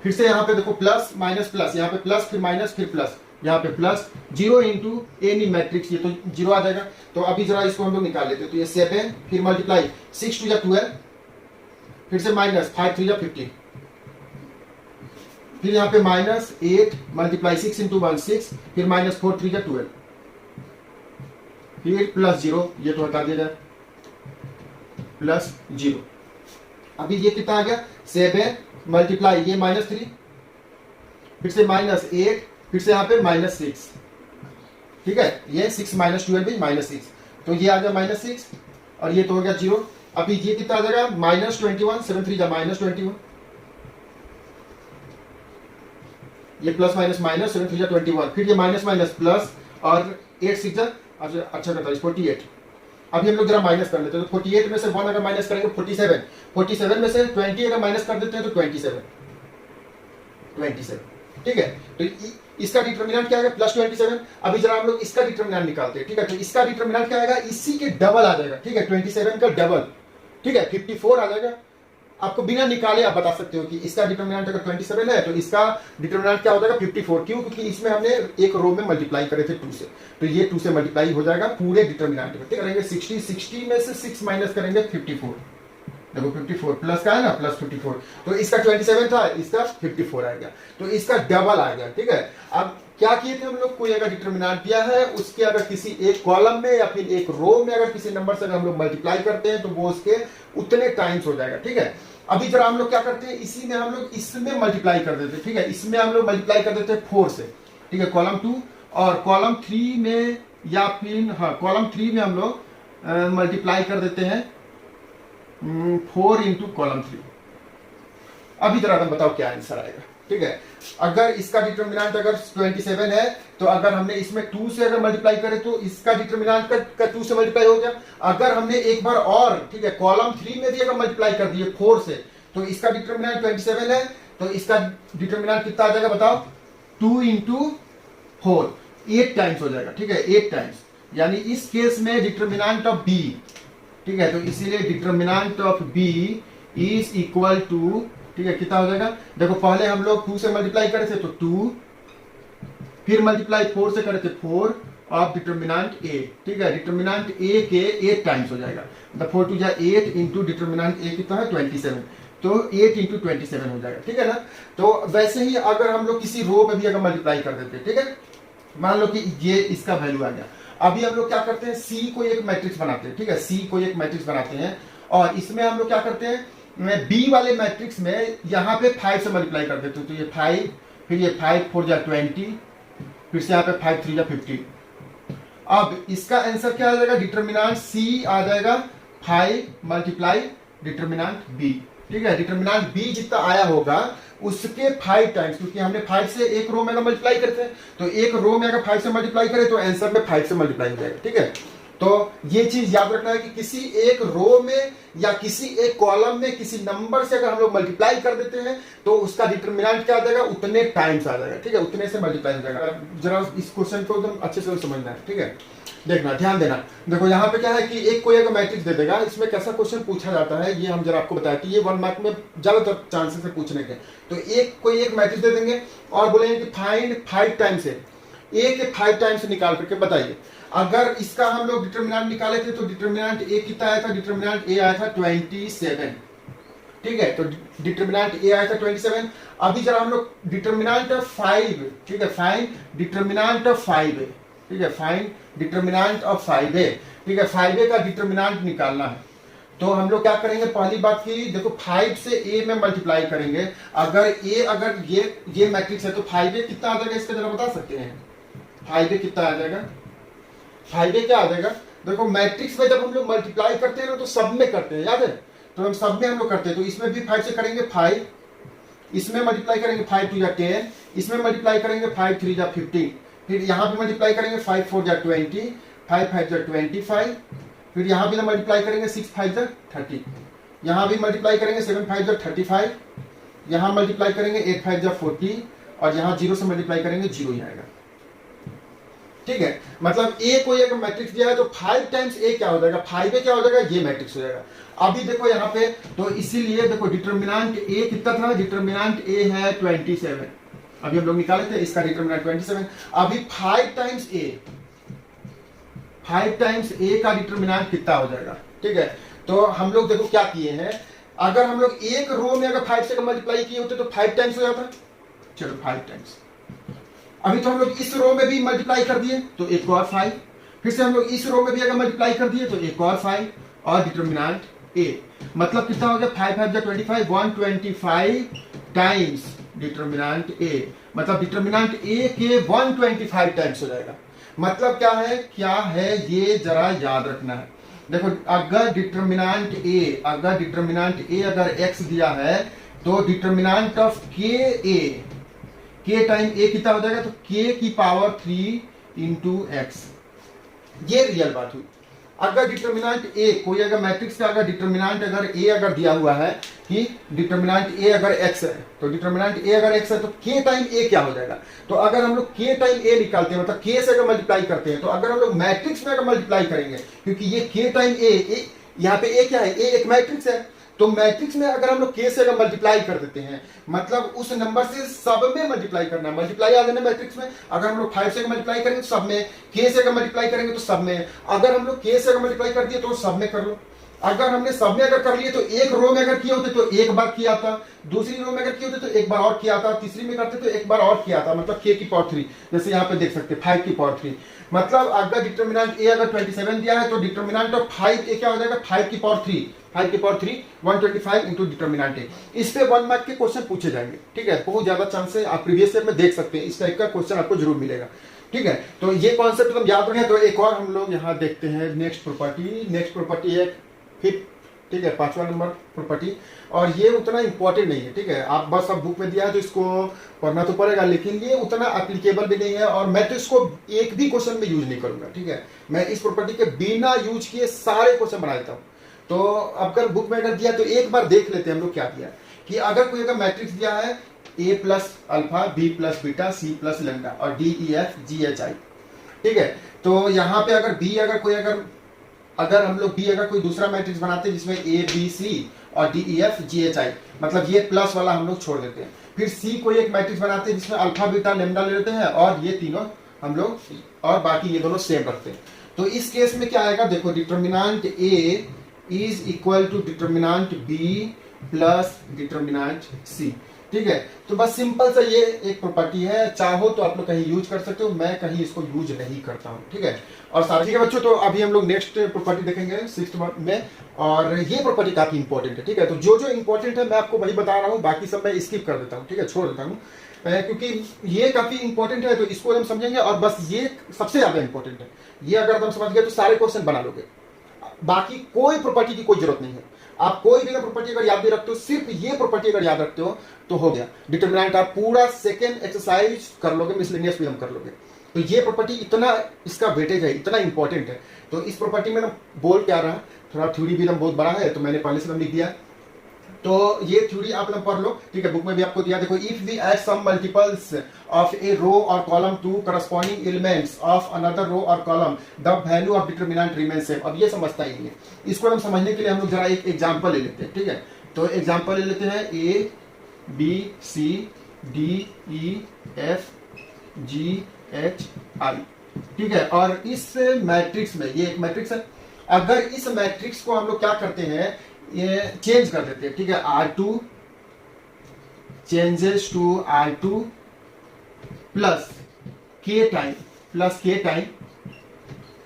फिर से यहाँ पे देखो प्लस माइनस प्लस, यहाँ पे प्लस फिर माइनस फिर प्लस, यहाँ पे प्लस 0 इंटू एनी मैट्रिक्स, ये तो 0 आ जाएगा। तो अभी जरा इसको हम लोग निकाल लेते हैं। तो ये 7 फिर मल्टीप्लाई 6 2 12, फिर से माइनस 5 3 15, फिर यहाँ पे -8 मल्टीप्लाई 6 इंटू 1 6, फिर -4 3 12, फिर प्लस 0, ये तो हटा दिया जाए, प्लस 0। अभी ये कितना आ गया, 7 मल्टीप्लाई ये -3, फिर से -8, फिर से यहाँ पे -6, ठीक है, ये 6 -12 भी -6, तो ये आ गया -6 और ये तो हो गया 0। अभी ये कितना आ जाएगा, -21, 7 3 -21, ये प्लस माइनस माइनस 7 3 21, फिर ये माइनस माइनस प्लस और 8 6 अच्छा करता है 48। अभी हम लोग जरा माइनस कर लेते हैं। तो 48 में से 1 अगर माइनस करेंगे 47, 47 में से 20 अगर माइनस कर देते हैं तो 27, ठीक है। तो इसका डिटरमिनेंट क्या है, +27। अभी जरा हम लोग इसका डिटरमिनेंट निकालते हैं, ठीक है। तो इसका डिटरमिनेंट क्या आएगा, इसी के डबल आ जाएगा, ठीक है, 27 का डबल, ठीक है, 54 आ जाएगा। आपको बिना निकाले आप बता सकते हो कि इसका डिटरमिनेंट अगर 27 है तो इसका डिटरमिनेंट क्या हो जाएगा 54, क्यों, क्योंकि इसमें हमने एक रो में मल्टीप्लाई करे थे 2 से, तो ये 2 से मल्टीप्लाई हो जाएगा पूरे डिटरमिनेंट में। करेंगे 60 में से 6 माइनस करेंगे 54, देखो 54 प्लस का है ना, +54, तो इसका 27 था, इसका 54 आ गया, तो इसका डबल आ गया, ठीक है। अब क्या किए थे हम लोग, कोई अगर डिटरमिनेंट दिया है उसके अगर किसी एक कॉलम में या फिर एक रो में अगर किसी नंबर से अगर हम लोग मल्टीप्लाई करते हैं तो वो उसके उतने टाइम्स हो जाएगा, ठीक है। अभी जरा हम लोग क्या करते हैं, इसी में हम लोग इसमें मल्टीप्लाई कर देते हैं, ठीक है, इसमें हम लोग मल्टीप्लाई कर देते हैं 4 से, ठीक है, कॉलम 2 और कॉलम 3 में, या फिर हाँ कॉलम 3 में हम लोग मल्टीप्लाई कर देते हैं 4 इंटू कॉलम 3। अभी जरा तुम बताओ क्या आंसर आएगा, ठीक है। अगर इसका डिटरमिनेंट अगर 27 है तो अगर हमने इसमें 2 से अगर मल्टीप्लाई करें तो इसका डिटरमिनेंट का 2 से मल्टीप्लाई हो गया। अगर हमने एक बार और, ठीक है, कॉलम 3 में भी अगर मल्टीप्लाई कर दिए 4 से तो इसका डिटरमिनेंट 27 है, तो इसका डिटरमिनेंट कितना आ जाएगा बताओ, 2 इंटू 4, 8 टाइम्स हो जाएगा, ठीक है, 8 टाइम्स। यानी इस केस में डिटरमिनेंट ऑफ बी, ठीक है, तो इसीलिए determinant of B is equal to, ठीक है, कितना हो जाएगा, देखो पहले हम लोग 2 से मल्टीप्लाई करे थे तो 2, फिर मल्टीप्लाई 4 से करे थे 4 ऑफ डिटरमिनेंट ए, ठीक है, डिटरमिनेंट ए के 8 टाइम्स हो जाएगा, मतलब 4 2 8 इंटू डिटरमिनेंट ए कितना है 27, तो 8 इंटू 27 हो जाएगा, ठीक है ना। तो वैसे ही अगर हम लोग किसी रो में भी अगर मल्टीप्लाई कर देते, ठीक है, मान लो कि ये इसका वैल्यू आ गया। अभी हम लोग क्या करते हैं, सी को एक मैट्रिक्स बनाते हैं, ठीक है, सी को एक मैट्रिक्स बनाते हैं और इसमें हम लोग क्या करते हैं, बी वाले मैट्रिक्स में यहाँ पे 5 से मल्टीप्लाई कर देते हैं, तो ये 5, फिर ये 5 4 20, फिर से यहाँ पे 5 3 50। अब इसका आंसर क्या आ जाएगा, डिटरमिनेंट सी आ जाएगा 5 मल्टीप्लाई डिटरमिनेंट बी, ठीक है, डिटरमिनेंट बी जितना आया होगा उसके 5 टाइम्स, क्योंकि हमने 5 से एक रो में अगर मल्टीप्लाई करते हैं तो एक रो में अगर 5 से मल्टीप्लाई करें तो आंसर में 5 से मल्टीप्लाई हो जाएगा, ठीक है। तो ये चीज याद रखना है कि किसी एक रो में या किसी एक कॉलम में किसी नंबर से अगर हम लोग मल्टीप्लाई कर देते हैं तो उसका डिटरमिनेंट क्या आ जाएगा, उतने टाइम्स आ जाएगा, ठीक है, उतने से मल्टीप्लाई हो जाएगा। जरा इस क्वेश्चन को एकदम अच्छे से समझना है, ठीक है, देखना, ध्यान देना। देखो यहाँ पे क्या है कि एक कोई अगर मैट्रिक्स दे देगा, इसमें कैसा क्वेश्चन पूछा जाता है ये हम जरा आपको बताया कि ये 1 मार्क में ज्यादातर चांसेस है पूछने के। तो एक कोई एक मैट्रिक्स दे देंगे और बोलेंगे कि फाइंड 5 टाइम्स है, ए के 5 टाइम्स निकाल करके बताइए। अगर इसका हम लोग डिटर्मिनेंट निकाले थे तो डिटर्मिनेंट ए कितना आया था, डिटर्मिनेंट ए आया था 27। ठीक है, तो डिटर्मिनेंट ए आया था 27। अभी जरा हम लोग डिटर्मिनेंट ऑफ 5, ठीक है, फाइंड डिटर्मिनेंट ऑफ 5 है, ठीक है, फाइंड डिटर्मिनेंट ऑफ 5 है, ठीक है, 5 का डिटर्मिनेंट निकालना है। तो हम लोग क्या करेंगे, पहली बात की देखो 5 से ए में मल्टीप्लाई करेंगे। अगर ये मैट्रिक्स है तो 5a कितना आ जाएगा, इसका जरा बता सकते हैं 5a कितना आ जाएगा। 5a क्या आ जाएगा, देखो मैट्रिक्स में जब हम लोग मल्टीप्लाई करते हैं ना तो सब में करते हैं, याद है, तो हम सब में हम लोग करते हैं। तो इसमें भी 5 से करेंगे 5, इसमें मल्टीप्लाई करेंगे 5 2 10, इसमें मल्टीप्लाई करेंगे 5 3 15, फिर यहाँ पे मल्टीप्लाई करेंगे 5 4 20, 5 5 25, फिर यहाँ भी हम मल्टीप्लाई करेंगे 6 5 30, यहाँ भी मल्टीप्लाई करेंगे 7 5 35, यहाँ मल्टीप्लाई करेंगे 8 5 40, और यहाँ 0 से मल्टीप्लाई करेंगे 0 ही आएगा। ठीक है, मतलब ए कोई अगर मैट्रिक्स दिया है तो 5 टाइम्स ए क्या हो जाएगा, 5a क्या हो जाएगा, ये मैट्रिक्स हो जाएगा। अभी देखो यहाँ पे, तो इसीलिए देखो डिटर्मिनेंट ए कितना था, डिटर्मिनेंट ए है 27, अभी हम लोग निकाले थे, इसका डिटर्मिनेंट 27। अभी 5 टाइम्स ए का डिटर्मिनेंट कितना हो जाएगा। ठीक है, तो हम लोग देखो क्या किए हैं, अगर हम लोग एक रो में अगर 5 से मल्टीप्लाई किए होते तो 5 टाइम्स हो जाता। चलो 5 टाइम्स, अभी तो हम लोग इस रो में भी मल्टीप्लाई कर दिए तो एक और 5, फिर से हम लोग इस रो में भी अगर मल्टीप्लाई कर दिए तो एक और 5, और डिटर्मिनेंट ए, मतलब कितना हो गया 5 5 25, 125 टाइम्स डिटर्मिनेंट ए, मतलब डिटर्मिनेंट ए के 125 टाइम्स हो जाएगा। मतलब क्या है ये जरा याद रखना है। देखो अगर डिटर्मिनेंट ए अगर x दिया है तो डिटर्मिनेंट ऑफ के टाइम ए कितना हो जाएगा, तो k की पावर 3 इंटू एक्स, ये रियल बात हुई। अगर डिटर्मिनेंट ए कोई अगर मैट्रिक्स का अगर डिटर्मिनेंट अगर ए अगर दिया हुआ है कि डिटर्मिनेंट ए अगर x है, तो डिटर्मिनेंट ए अगर x है तो k टाइम ए क्या हो जाएगा। तो अगर हम लोग k टाइम ए निकालते हैं, मतलब k से अगर मल्टीप्लाई करते हैं, तो अगर हम लोग मैट्रिक्स में अगर मल्टीप्लाई करेंगे, क्योंकि ये k टाइम ए, यहाँ पे a क्या है, a एक मैट्रिक्स है, तो मैट्रिक्स में अगर हम लोग k से अगर मल्टीप्लाई कर देते हैं, मतलब उस नंबर से सब में मल्टीप्लाई करना, मल्टीप्लाई आ जाना मैट्रिक्स में। अगर हम लोग 5 से मल्टीप्लाई करेंगे तो सब में, k से अगर मल्टीप्लाई करेंगे तो सब में, अगर हम लोग k से अगर मल्टीप्लाई कर दिए तो सब में कर लो। अगर हमने सब में अगर कर लिए तो एक रो में अगर किए होते तो एक बार किया था, दूसरी रो में अगर किए होते तो एक बार और किया था, तीसरी में करते तो एक बार और किया था, मतलब k की पावर 3, जैसे यहाँ पे देख सकते हैं 5 की पावर 3। मतलब अगर डिटर्मिनेंट ए अगर 27 दिया है तो डिटर्मिनेंट ऑफ 5a क्या हो जाएगा, 5 की पावर 3 125 इंटू डिटर्मिनेंट ए। इस पे 1 मार्क के क्वेश्चन पूछे जाएंगे। ठीक है, बहुत ज्यादा चांस है, आप प्रीवियस ईयर में देख सकते हैं, इस टाइप का क्वेश्चन आपको जरूर मिलेगा। ठीक है, तो ये कॉन्सेप्ट हम याद रखें। तो एक और हम लोग यहाँ देखते हैं नेक्स्ट प्रॉपर्टी है फिफ्थ, ठीक है, 5वां नंबर प्रॉपर्टी, और ये उतना इंपॉर्टेंट नहीं है। ठीक है, आप बस अब बुक में दिया है तो इसको पढ़ना तो पड़ेगा, लेकिन ये उतना एप्लीकेबल भी नहीं है, और मैं तो इसको एक भी क्वेश्चन में यूज नहीं करूंगा। ठीक है, मैं इस प्रॉपर्टी के बिना यूज किए सारे क्वेश्चन बना देता हूँ। तो अगर बुक में अगर दिया तो एक बार देख लेते हैं हम लोग क्या दिया, कि अगर कोई अगर मैट्रिक्स दिया है a plus alpha, b plus beta, c plus lambda, और d e f g h i। ठीक है, तो यहाँ पे अगर b अगर हम लोग b अगर कोई दूसरा मैट्रिक्स बनाते हैं जिसमें a b c और d e f g h i, मतलब ये प्लस वाला हम लोग छोड़ देते हैं। फिर c कोई एक मैट्रिक्स बनाते हैं जिसमें अल्फा बीटा लैम्डा ले लेते हैं, और ये तीनों हम लोग, और बाकी ये दोनों सेम रखते हैं। तो इस केस में क्या आएगा, देखो determinant a is equal to determinant b plus determinant c। ठीक है, तो बस सिंपल सा ये एक प्रॉपर्टी है, चाहो तो आप लोग कहीं यूज कर सकते हो, मैं कहीं इसको यूज नहीं करता हूँ। ठीक है, और साथ ही बच्चों, तो अभी हम लोग नेक्स्ट प्रॉपर्टी देखेंगे 6th में, और ये प्रॉपर्टी काफी इंपॉर्टेंट है। ठीक है, तो जो इंपॉर्टेंट है मैं आपको वही बता रहा हूँ, बाकी सब मैं स्किप कर देता हूँ। ठीक है, छोड़ देता हूँ, क्योंकि ये काफी इंपॉर्टेंट है, तो इसको हम समझेंगे, और बस ये सबसे ज्यादा इंपॉर्टेंट है। ये अगर तुम समझ गए तो सारे क्वेश्चन बना लोगे, बाकी कोई प्रॉपर्टी की कोई जरूरत नहीं है। आप कोई भी प्रॉपर्टी अगर याद नहीं रखते हो, सिर्फ ये प्रॉपर्टी अगर याद रखते हो तो हो गया। डिटरमिनेंट आप पूरा सेकंड एक्सरसाइज कर लोगे, मिसलेनियस भी हम कर लोगे। तो ये प्रॉपर्टी इतना इसका वेटेज है, इतना इंपॉर्टेंट है। तो इस प्रॉपर्टी में ना बोल क्या रहा, थोड़ा थ्योरी भी बहुत बड़ा है, तो मैंने पहले से लिख दिया। तो ये थ्योरी आप लोग पढ़ लो। ठीक है, बुक में भी आपको दिया। देखो, if we add some multiples of a row और column to corresponding elements of another row और column, the value of determinant remain same. अब ये समझता ही नहीं है, इसको हम समझने के लिए हम लोग जरा एक एग्जांपल ले लेते हैं। ठीक है, तो एग्जांपल ले लेते हैं, A B C D E F G H I. ठीक है, और इस मैट्रिक्स में, ये एक मैट्रिक्स है, अगर इस मैट्रिक्स को हम लोग क्या करते हैं, ये चेंज कर देते हैं। ठीक है, R2 changes to R2 plus K time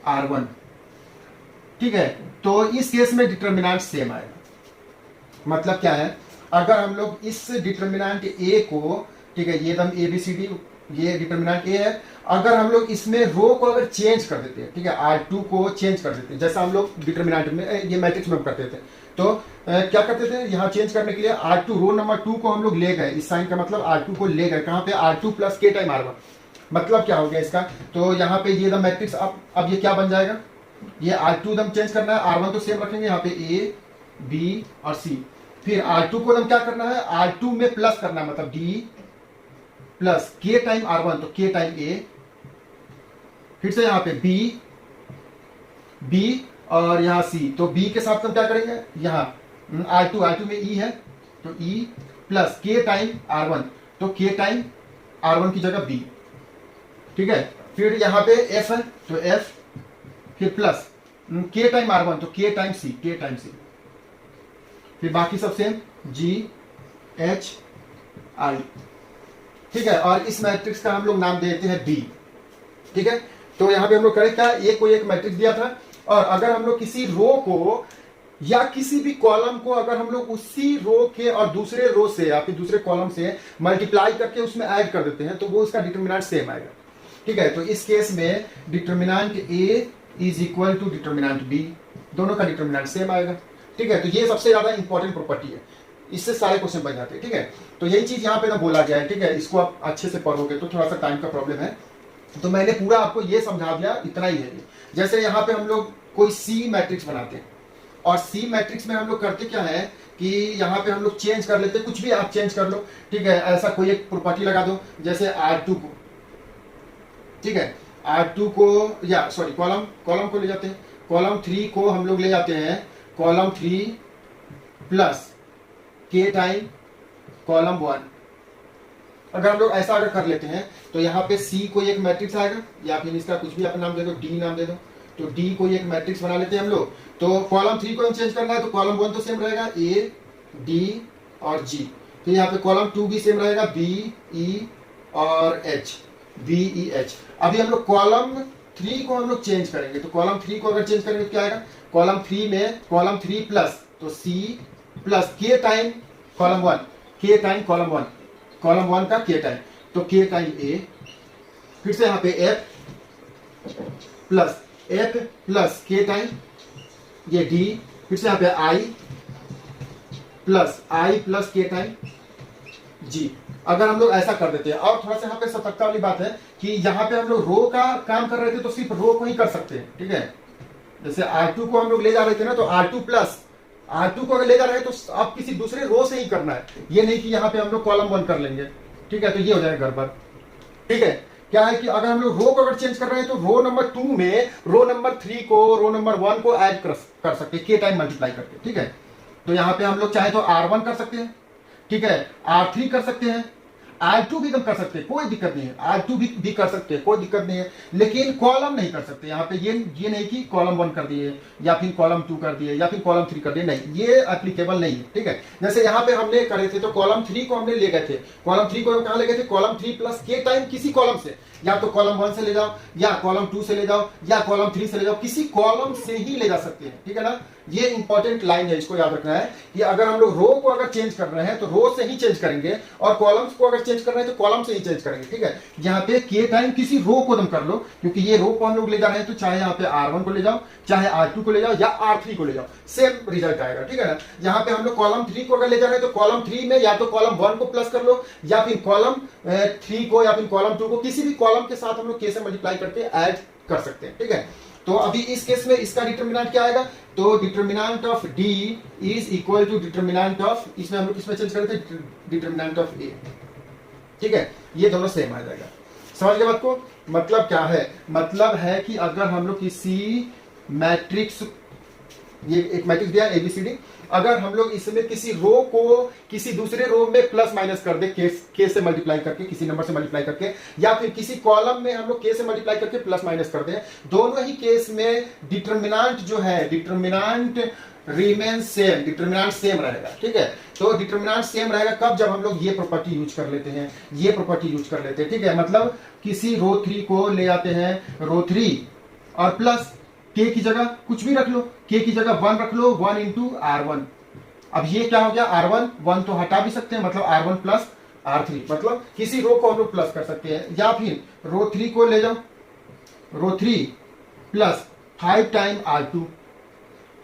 R1। ठीक है, तो इस केस में डिटर्मिनेंट सेम आएगा। मतलब क्या है, अगर हम लोग इस डिटर्मिनेंट ए को, ठीक है, ये एकदम ABCD, ये डिटर्मिनेंट ए है, अगर हम लोग इसमें रो को अगर चेंज कर देते हैं, ठीक है, R2 को चेंज कर देते हैं, जैसा हम लोग डिटर्मिनेंट में, ये मैट्रिक्स में करते थे, तो क्या करते थे, यहाँ चेंज करने के लिए R2 रो नंबर 2 को हम लोग ले गए, इस साइन का मतलब R2 को ले गए कहाँ पे, R2 plus K time R1। मतलब क्या हो गया इसका, तो यहाँ पे ये द मैट्रिक्स, अब ये क्या बन जाएगा, ये R2 दम चेंज करना है, R1 तो सेम रखेंगे, यहाँ पे A B और C, फिर R2 को दम क्या करना है, R2 में प्लस करना है, मतलब D plus K time R1, तो K टाइम A, फिर से यहाँ पे B और यहाँ C, तो B के साथ हम क्या करेंगे, यहाँ R2 में E है, तो E plus K time R1, तो K टाइम R1 की जगह B। ठीक है, फिर यहाँ पे F है, तो F, फिर प्लस K टाइम R1, तो K टाइम C, फिर बाकी सब सेम G H I। ठीक है, और इस मैट्रिक्स का हम लोग नाम देते हैं B। ठीक है, तो यहाँ पे हम लोग करें क्या, एक कोई एक मैट्रिक्स दिया था, और अगर हम लोग किसी रो को या किसी भी कॉलम को अगर हम लोग उसी रो के और दूसरे रो से या फिर दूसरे कॉलम से मल्टीप्लाई करके उसमें ऐड कर देते हैं, तो वो उसका डिटर्मिनेंट सेम आएगा। ठीक है, तो इस केस में determinant A is equal to determinant B, दोनों का डिटर्मिनेंट सेम आएगा। ठीक है, तो ये सबसे ज्यादा इंपॉर्टेंट प्रॉपर्टी है, इससे सारे क्वेश्चन बन जाते हैं। ठीक है, तो यही चीज यहाँ पे ना बोला गया है। ठीक है, इसको आप अच्छे से पढ़ोगे तो थोड़ा सा टाइम का प्रॉब्लम है, तो मैंने पूरा आपको ये समझा दिया, इतना ही है। जैसे यहाँ पे हम लोग कोई C मैट्रिक्स बनाते हैं, और C मैट्रिक्स में हम लोग करते क्या है कि यहाँ पे हम लोग चेंज कर लेते हैं, कुछ भी आप चेंज कर लो। ठीक है, ऐसा कोई एक प्रॉपर्टी लगा दो, जैसे R2 को, ठीक है, R2 को, या सॉरी कॉलम को ले जाते हैं, कॉलम 3 को हम लोग ले जाते हैं, column 3 plus K time column 1। अगर हम लोग ऐसा अगर कर लेते हैं, तो यहाँ पे C को एक मैट्रिक्स आएगा, या फिर इसका कुछ भी अपना नाम दे दो, D नाम दे दो, तो D को एक मैट्रिक्स बना लेते हैं हम लोग। तो कॉलम 3 को हम चेंज करना है, तो कॉलम 1 तो सेम रहेगा, A D और G, फिर यहाँ पे कॉलम 2 भी सेम रहेगा, B E और H, B E H। अभी हम लोग कॉलम 3 को हम लोग चेंज करेंगे, तो कॉलम 3 को अगर चेंज करेंगे तो क्या आएगा, कॉलम 3 में कॉलम 3 प्लस, तो C plus K time column 1, K time column 1 का K टाइम, तो K टाइम A, फिर से यहाँ पे F प्लस K टाइम ये D, फिर से यहाँ पे I plus K time G। अगर हम लोग ऐसा कर देते हैं, और थोड़ा सा यहाँ पे सतर्कता वाली बात है कि यहाँ पे हम लोग रो का काम कर रहे थे, तो सिर्फ रो को ही कर सकते हैं। ठीक है, जैसे R2 को हम लोग ले जा रहे थे ना, तो R2 को अगर ले जा रहे हैं तो आप किसी दूसरे रो से ही करना है, ये नहीं कि यहाँ पे हम लोग कॉलम 1 कर लेंगे। ठीक है, तो ये हो जाएगा गड़बड़। ठीक है, क्या है कि अगर हम लोग रो को अगर चेंज कर रहे हैं, तो रो नंबर 2 में रो नंबर 3 को रो नंबर 1 को ऐड कर सकते हैं, K टाइम मल्टीप्लाई करके। ठीक है, तो यहाँ पे हम लोग चाहे तो R1 कर सकते हैं, ठीक है, R3 कर सकते हैं, R2 भी कर सकते हैं, कोई दिक्कत नहीं है, R2 भी कर सकते हैं, कोई दिक्कत नहीं है, लेकिन कॉलम नहीं कर सकते। यहाँ पे ये नहीं कि कॉलम 1 कर दिए या फिर कॉलम 2 कर दिए या फिर कॉलम 3 कर दिए, नहीं, ये एप्लीकेबल नहीं है। ठीक है, जैसे यहाँ पे हमने करे थे, तो कॉलम 3 को हमने ले गए थे, कॉलम 3 को कहाँ ले गए थे, कॉलम 3 प्लस K टाइम किसी कॉलम से, या तो कॉलम 1 से ले जाओ, या कॉलम 2 से ले जाओ, या कॉलम 3 से ले जाओ, किसी कॉलम से ही ले जा सकते हैं। ठीक है ना, ये इंपॉर्टेंट लाइन है, इसको याद रखना है कि अगर हम लोग रो को अगर चेंज कर रहे हैं तो रो से ही चेंज करेंगे, और कॉलम्स को अगर चेंज कर रहे हैं तो कॉलम से ही चेंज करेंगे। ठीक है, यहाँ पे K टाइम किसी रो को दम कर लो, क्योंकि ये रो को हम लोग ले जा रहे हैं, तो चाहे यहाँ पे R1 को ले जाओ, चाहे R2 को ले जाओ, या R3 को ले जाओ, सेम रिजल्ट आएगा। ठीक है ना, यहाँ पे हम लोग कॉलम 3 को अगर ले जा रहे हैं, तो कॉलम 3 में या तो कॉलम 1 को प्लस कर लो, या फिर कॉलम 3 को या फिर कॉलम 2 को, किसी भी कॉलम के साथ हम लोग K से मल्टीप्लाई करके ऐड कर सकते हैं। ठीक है, तो अभी इस केस में इसका डिटर्मिनेंट क्या आएगा, तो determinant of D is equal to determinant of, इसमें हम लोग किसमें चेंज करते हैं, डिटर्मिनेंट ऑफ A। ठीक है, ये दोनों सेम आ जाएगा। समझ गए बात को, मतलब क्या है, मतलब है कि अगर हम लोग किसी मैट्रिक्स ये एक मैट्रिक्स दिया है ABCD। अगर हम लोग इसमें किसी रो को किसी दूसरे रो में प्लस माइनस कर दे के से मल्टीप्लाई करके, किसी नंबर से मल्टीप्लाई करके, या फिर किसी कॉलम में हम लोग के से मल्टीप्लाई करके प्लस माइनस कर दें, दोनों ही केस में डिटरमिनेंट जो है, determinant remain same, determinant same रहेगा। ठीक है, तो डिटरमिनेंट सेम रहेगा कब? जब हम लोग ये प्रॉपर्टी यूज कर लेते हैं, ये प्रॉपर्टी यूज कर लेते हैं। ठीक है, मतलब किसी रो 3 को ले आते हैं, रो 3 और प्लस के की जगह कुछ भी रख लो, के की जगह 1 रख लो, 1 इंटू R1। अब ये क्या हो गया? R1, 1 तो हटा भी सकते हैं, मतलब R1 प्लस R3, मतलब किसी रो को हम लोग प्लस कर सकते हैं। या फिर रो 3 को ले जाओ, रो 3 प्लस 5 टाइम R2,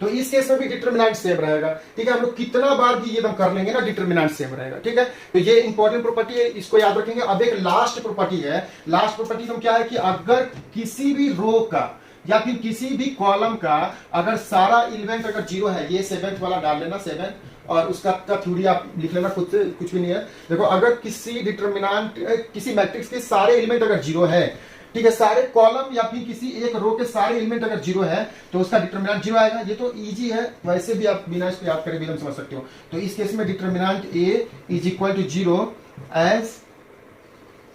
तो इस केस में भी डिटरमिनेंट सेम रहेगा। ठीक है, हम लोग कितना बार भी ये कर लेंगे ना, डिटरमिनेंट सेम रहेगा। ठीक है, तो ये इंपॉर्टेंट प्रॉपर्टी है, इसको याद रखेंगे। अब एक लास्ट प्रॉपर्टी है, लास्ट प्रॉपर्टी तो क्या है कि अगर किसी भी रो का या फिर किसी भी कॉलम का अगर सारा एलिमेंट अगर 0 है, ये 7th वाला डाल लेना, 7, और उसका थ्योरी आप लिख लेना खुद से, कुछ भी नहीं है। देखो, अगर किसी डिटरमिनेंट, किसी मैट्रिक्स के सारे एलिमेंट अगर 0 है, ठीक है, सारे कॉलम या फिर किसी एक रो के सारे एलिमेंट अगर 0 है, तो उसका डिटरमिनेंट 0 आएगा। ये तो इजी है, वैसे भी आप बिना इसको याद करे भी हम समझ सकते हो। तो इस केस में determinant A is equal to 0 as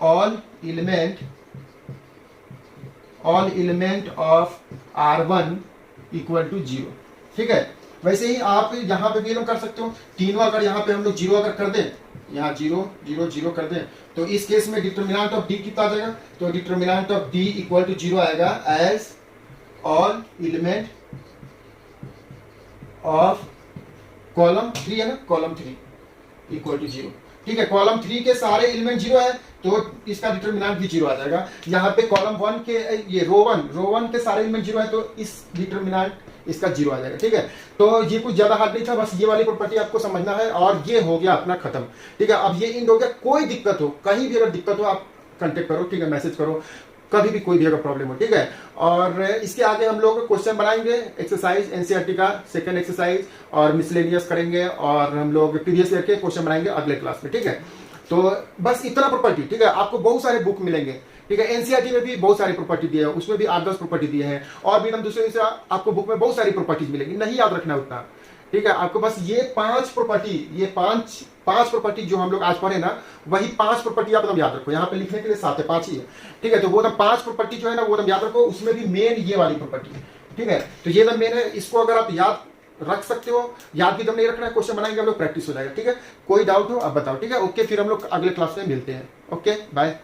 all element of R1 equal to 0। ठीक है, वैसे ही आप यहां पे भी हम कर सकते हो, तीनों अगर यहां पे हम लोग 0 अगर कर दें, यहाँ 0 0 0 कर दें, तो इस केस में डिटरमिनेंट ऑफ D कितना आ जाएगा? तो determinant of D equal to 0 आएगा as all element of column 3 है ना, कॉलम 3 इक्वल टू 0। ठीक है, कॉलम 3 के सारे एलिमेंट 0 है, तो इसका डिटरमिनेंट भी 0 आ जाएगा। यहाँ पे कॉलम 1 के, ये रो 1 के सारे एलिमेंट 0 है, तो इस डिटरमिनेंट इसका 0 आ जाएगा। ठीक है, तो ये कुछ ज्यादा हार्ड नहीं था, बस ये वाली प्रॉपर्टी आपको समझना है और ये हो गया अपना खत्म। ठीक है, अब ये इंड हो गया। कोई दिक्कत हो, कहीं भी अगर दिक्कत हो, आप कांटेक्ट करो। ठीक है, मैसेज करो, कभी भी कोई भी अगर प्रॉब्लम हो। ठीक है, और इसके आगे हम लोग क्वेश्चन बनाएंगे, एक्सरसाइज एनसीईआरटी का सेकंड एक्सरसाइज और मिसलेनियस करेंगे, और हम लोग प्रीवियस ईयर के क्वेश्चन बनाएंगे अगले क्लास में। ठीक है, तो बस इतना प्रॉपर्टी। ठीक है, आपको बहुत सारे बुक मिलेंगे। ठीक है, एनसीईआरटी में भी बहुत सारी प्रॉपर्टी दिए है, उसमें भी 8-10 प्रॉपर्टी दिए हैं, और भी एकदम दूसरे से आपको बुक में बहुत सारी प्रॉपर्टीज मिलेंगी, नहीं याद रखना उतना। ठीक है, आपको बस ये 5 प्रॉपर्टी, ये पांच प्रॉपर्टी जो हम लोग आज पढ़े ना, वही 5 प्रॉपर्टी आप एकदम याद रखो। यहाँ पे लिखने के लिए 7 है, 5 ही है। ठीक है, तो वो एकदम 5 प्रॉपर्टी जो है ना, वो एकदम याद रखो। उसमें भी मेन ये वाली प्रॉपर्टी। ठीक है, तो ये एकदम मेन है, इसको अगर आप याद रख सकते हो, याद भी एकदम नहीं रखना है, क्वेश्चन बनाएंगे हम लोग, प्रैक्टिस हो जाएगा। ठीक है, कोई डाउट हो आप बताओ। ठीक है, ओके, फिर हम लोग अगले क्लास में मिलते हैं। Okay, bye.